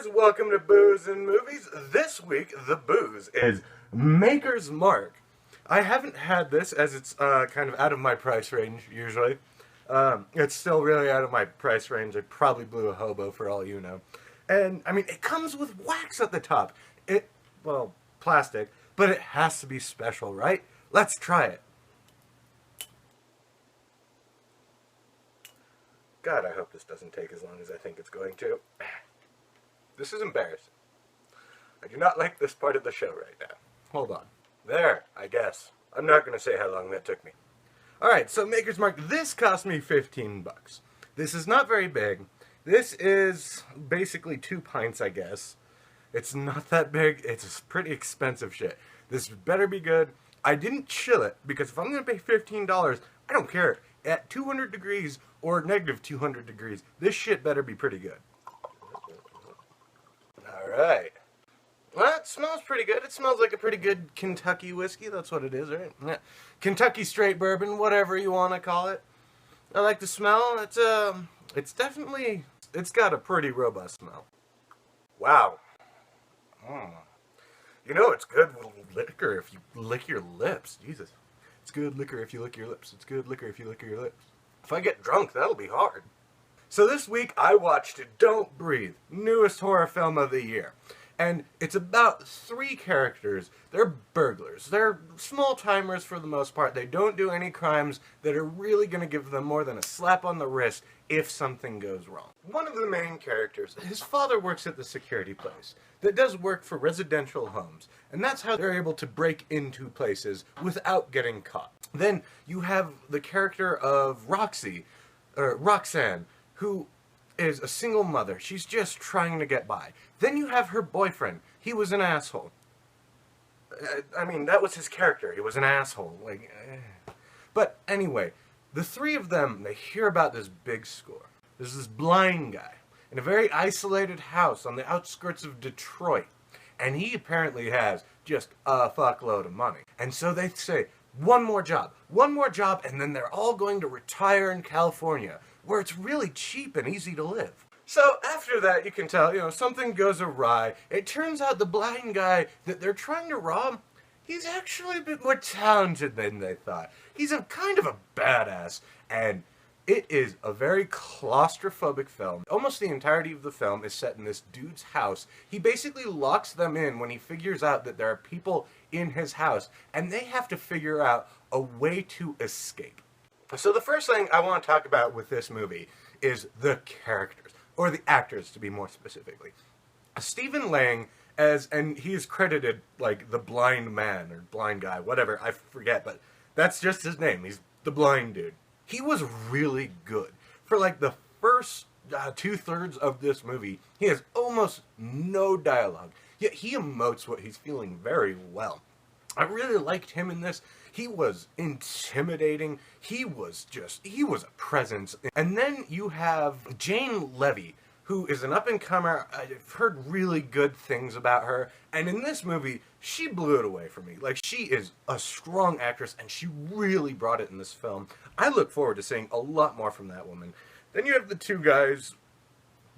guys, welcome to Booze and Movies. This week, the booze is Maker's Mark. I haven't had this as it's kind of out of my price range, usually. It's still really out of my price range. I probably blew a hobo for all you know. And, I mean, it comes with wax at the top. Well, plastic, but it has to be special, right? Let's try it. God, I hope this doesn't take as long as I think it's going to. This is embarrassing. I do not like this part of the show right now. Hold on. There, I guess. I'm not going to say how long that took me. Alright, so Maker's Mark, this cost me 15 bucks. This is not very big. This is basically 2 pints, I guess. It's not that big. It's pretty expensive shit. This better be good. I didn't chill it, because if I'm going to pay $15, I don't care. At 200 degrees or negative 200 degrees, this shit better be pretty good. Alright. Well, it smells pretty good. It smells like a pretty good Kentucky whiskey. That's what it is, right? Yeah. Kentucky straight bourbon, whatever you want to call it. I like the smell. It's definitely, it's got a pretty robust smell. Wow. You know, it's good liquor if you lick your lips. Jesus. It's good liquor if you lick your lips. It's good liquor if you lick your lips. If I get drunk, that'll be hard. So this week, I watched Don't Breathe, newest horror film of the year. And it's about 3 characters. They're burglars. They're small-timers for the most part. They don't do any crimes that are really going to give them more than a slap on the wrist if something goes wrong. One of the main characters, his father works at the security place that does work for residential homes. And that's how they're able to break into places without getting caught. Then you have the character of Roxanne, who is a single mother. She's just trying to get by. Then you have her boyfriend. He was an asshole. I mean, that was his character. He was an asshole. But anyway, the 3 of them, they hear about this big score. There's this blind guy in a very isolated house on the outskirts of Detroit. And he apparently has just a fuckload of money. And so they say, one more job, and then they're all going to retire in California, where it's really cheap and easy to live. So after that, you can tell, something goes awry. It turns out the blind guy that they're trying to rob, he's actually a bit more talented than they thought. He's a kind of a badass, and it is a very claustrophobic film. Almost the entirety of the film is set in this dude's house. He basically locks them in when he figures out that there are people in his house, and they have to figure out a way to escape. So the first thing I want to talk about with this movie is the characters, or the actors to be more specifically. Stephen Lang, and he is credited like the blind man, or blind guy, whatever, I forget, but that's just his name. He's the blind dude. He was really good. For like the first 2/3 of this movie, he has almost no dialogue, yet he emotes what he's feeling very well. I really liked him in this. He was intimidating. He was a presence. And then you have Jane Levy, who is an up-and-comer. I've heard really good things about her. And in this movie, she blew it away for me. Like, she is a strong actress, and she really brought it in this film. I look forward to seeing a lot more from that woman. Then you have the 2 guys.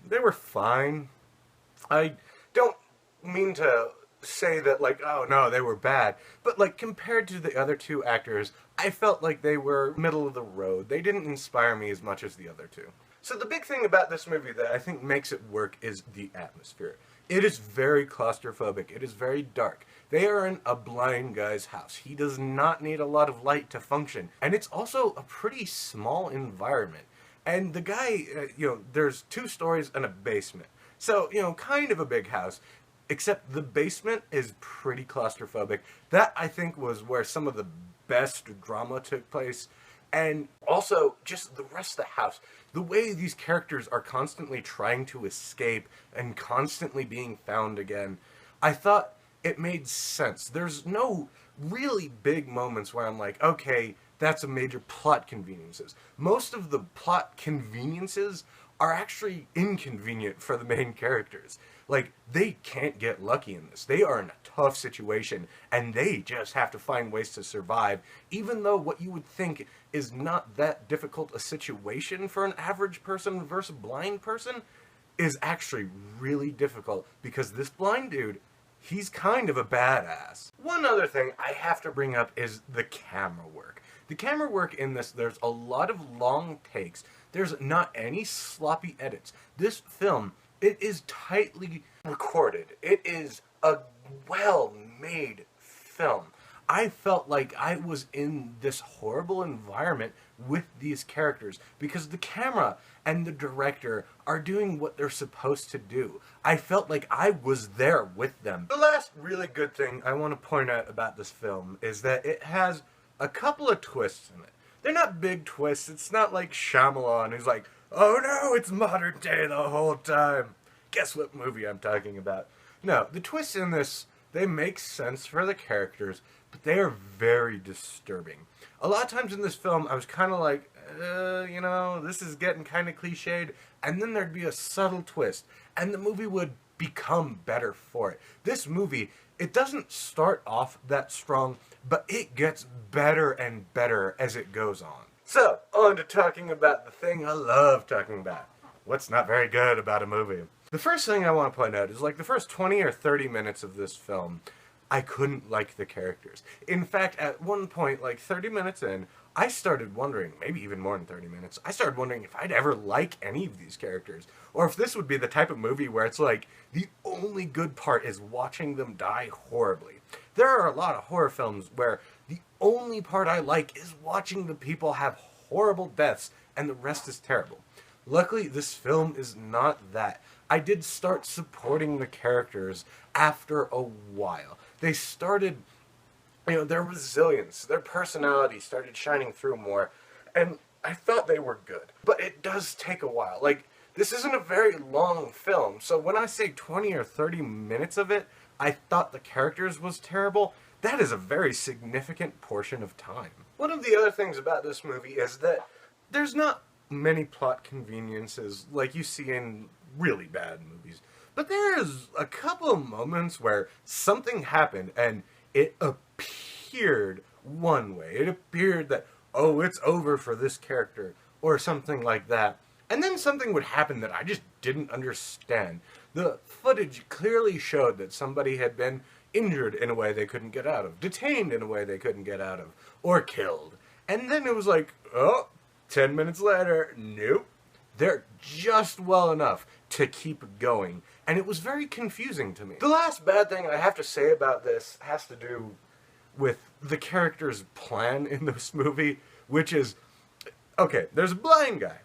They were fine. I don't mean to say that, like, oh no, they were bad. But, like, compared to the other 2 actors, I felt like they were middle of the road. They didn't inspire me as much as the other 2. So the big thing about this movie that I think makes it work is the atmosphere. It is very claustrophobic. It is very dark. They are in a blind guy's house. He does not need a lot of light to function. And it's also a pretty small environment. And the guy, there's 2 stories and a basement. So, kind of a big house. Except the basement is pretty claustrophobic. That, I think, was where some of the best drama took place. And also, just the rest of the house. The way these characters are constantly trying to escape and constantly being found again. I thought it made sense. There's no really big moments where I'm like, okay, that's a major plot conveniences. Most of the plot conveniences are actually inconvenient for the main characters. Like, they can't get lucky in this. They are in a tough situation, and they just have to find ways to survive, even though what you would think is not that difficult a situation for an average person versus a blind person, is actually really difficult because this blind dude, he's kind of a badass. One other thing I have to bring up is the camera work. The camera work in this, there's a lot of long takes. There's not any sloppy edits. This film, it is tightly recorded. It is a well-made film. I felt like I was in this horrible environment with these characters because the camera and the director are doing what they're supposed to do. I felt like I was there with them. The last really good thing I want to point out about this film is that it has a couple of twists in it. They're not big twists. It's not like Shyamalan who's like, oh no, it's modern day the whole time. Guess what movie I'm talking about? No, the twists in this, they make sense for the characters, but they are very disturbing. A lot of times in this film, I was kind of like, you know, this is getting kind of cliched, and then there'd be a subtle twist, and the movie would become better for it. This movie, it doesn't start off that strong, but it gets better and better as it goes on. So, on to talking about the thing I love talking about. What's not very good about a movie? The first thing I want to point out is like the first 20 or 30 minutes of this film, I couldn't like the characters. In fact, at one point, like 30 minutes in, I started wondering, maybe even more than 30 minutes, I started wondering if I'd ever like any of these characters. Or if this would be the type of movie where it's like, the only good part is watching them die horribly. There are a lot of horror films where the only part I like is watching the people have horrible deaths and the rest is terrible. Luckily, this film is not that. I did start supporting the characters after a while. They started, you know, their resilience, their personality started shining through more, and I thought they were good. But it does take a while. Like, this isn't a very long film, so when I say 20 or 30 minutes of it, I thought the characters was terrible, that is a very significant portion of time. One of the other things about this movie is that there's not many plot conveniences like you see in really bad movies. But there is a couple of moments where something happened and it appeared one way. It appeared that, oh, it's over for this character, or something like that. And then something would happen that I just didn't understand. The footage clearly showed that somebody had been injured in a way they couldn't get out of, detained in a way they couldn't get out of, or killed. And then it was like, oh, 10 minutes later, nope. They're just well enough to keep going. And it was very confusing to me. The last bad thing I have to say about this has to do with the character's plan in this movie, which is, okay, there's a blind guy,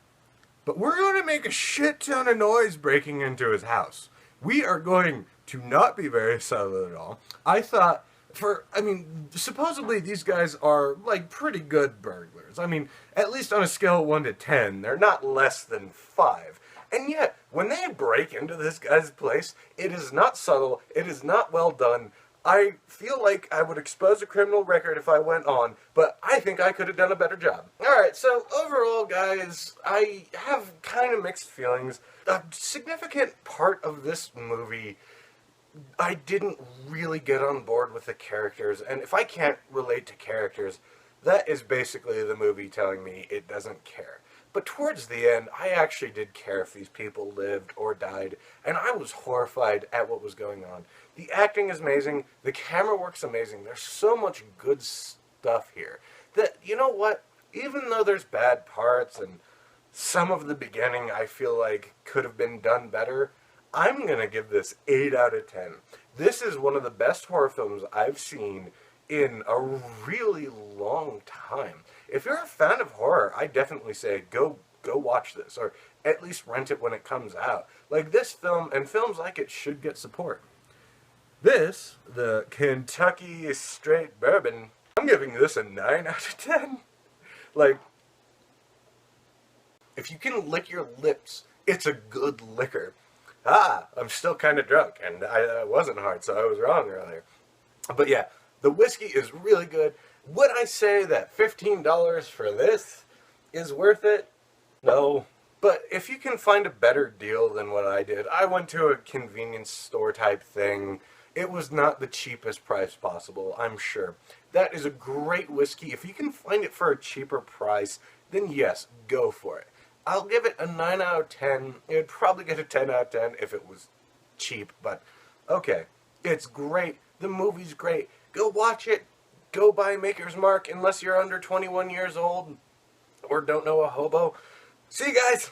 but we're going to make a shit ton of noise breaking into his house. We are going to not be very subtle at all. I thought, supposedly these guys are, like, pretty good burglars. I mean, at least on a scale of 1 to 10, they're not less than 5. And yet, when they break into this guy's place, it is not subtle, it is not well done. I feel like I would expose a criminal record if I went on, but I think I could have done a better job. Alright, so overall, guys, I have kind of mixed feelings. A significant part of this movie, I didn't really get on board with the characters, and if I can't relate to characters, that is basically the movie telling me it doesn't care. But towards the end, I actually did care if these people lived or died, and I was horrified at what was going on. The acting is amazing, the camera work's amazing, there's so much good stuff here that, you know what, even though there's bad parts and some of the beginning I feel like could have been done better, I'm going to give this 8 out of 10. This is one of the best horror films I've seen in a really long time. If you're a fan of horror, I definitely say go watch this, or at least rent it when it comes out. Like, this film, and films like it, should get support. This, the Kentucky Straight Bourbon, I'm giving this a 9 out of 10. Like, if you can lick your lips, it's a good liquor. I'm still kind of drunk, and I wasn't hard, so I was wrong earlier. But yeah, the whiskey is really good. Would I say that $15 for this is worth it? No. But if you can find a better deal than what I did, I went to a convenience store type thing. It was not the cheapest price possible, I'm sure. That is a great whiskey. If you can find it for a cheaper price, then yes, go for it. I'll give it a 9 out of 10. It would probably get a 10 out of 10 if it was cheap, but okay. It's great. The movie's great. Go watch it. Go buy Maker's Mark unless you're under 21 years old or don't know a hobo. See you guys!